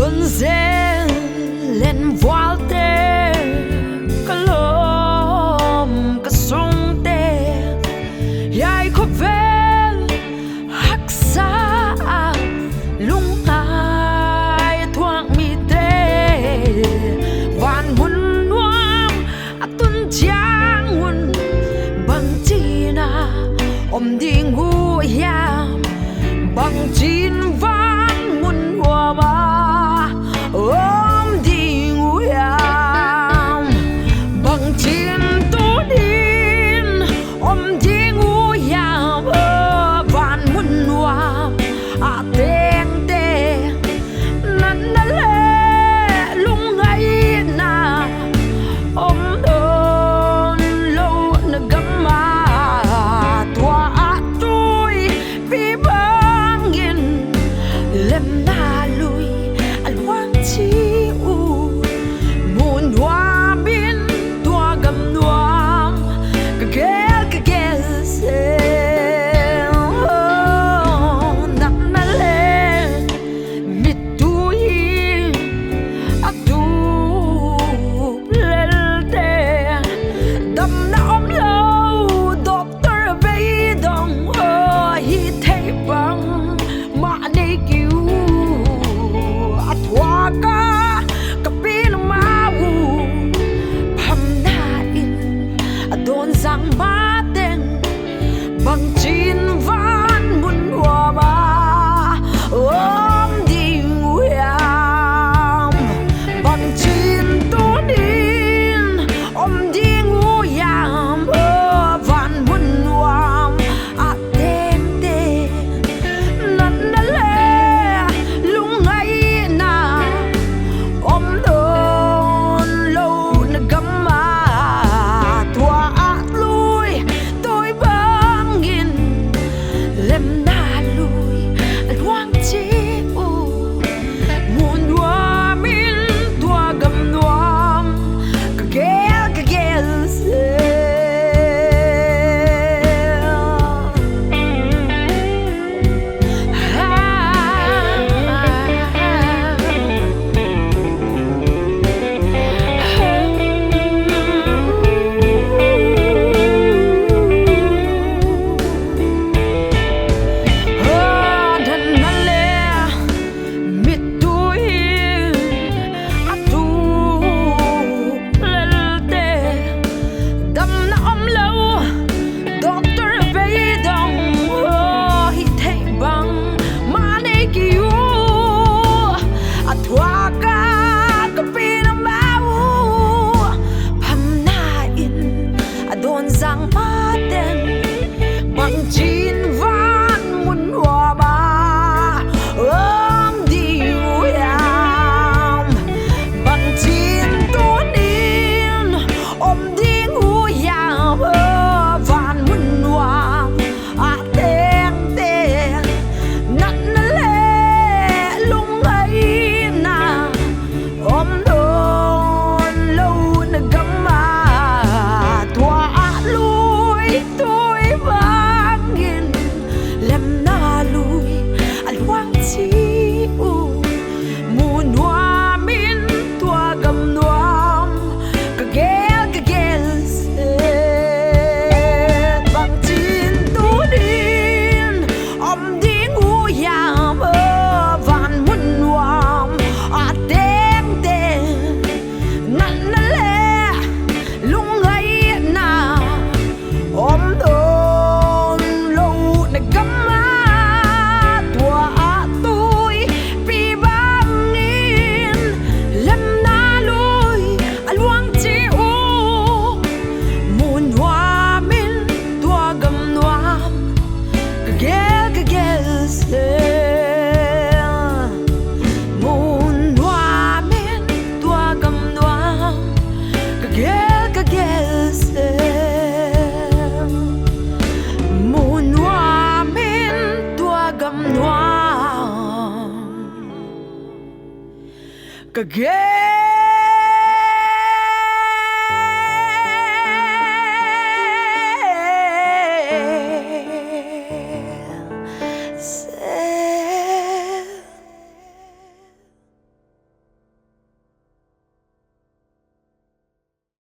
tuần dê lên voal tê cả lom cả sông tê ai có về hắc xa lung ai thoáng mi tê van mun nuam tuần giang mun Bangchin đi ngu yam Bangchin van mun nuam đi ngu yam Bangchin tu din đi ngu yam van mun nuam teng te nan na le lung ngai na don lâu na gamma tua tôi vì bangin lem na lui al wang chi u mun hoa bin tua gam nuam ka gel se nặng na le mit tui atu lel te đâm na om lâu doctor về dong hi thấy bằng mà đi cứu thua ca kapil mau pham na in don sang ma ten Bangchin van mun hoa ba đi nguyam Bangchin tu din đi nguyam van mun nuam ten te nan na le lung ngai na don lâu na gamma tua lui tôi bangin lem na lui al wang chi u mun hoa min tua gam nuam ka gel se sang ma ten Bangchin van mun hoa ba đi nguyam Bangchin tu din đi nguyam van mun hoa ten te nan na le lung ngai na don lâu na gamma tôi bangin lem na lui al wang chi u mun hoa min tua gam nuam ka gel se Bangchin tu din đi ngu yam van mun nuam ten te nan na le lung ngai na don lâu na gamma tua tôi vì bangin lem na lui al wang chi u mun hoa min tua gam nuam ka gel se mun hoa min tua gam nuam ka gel se mun hoa min tua gam nuam ka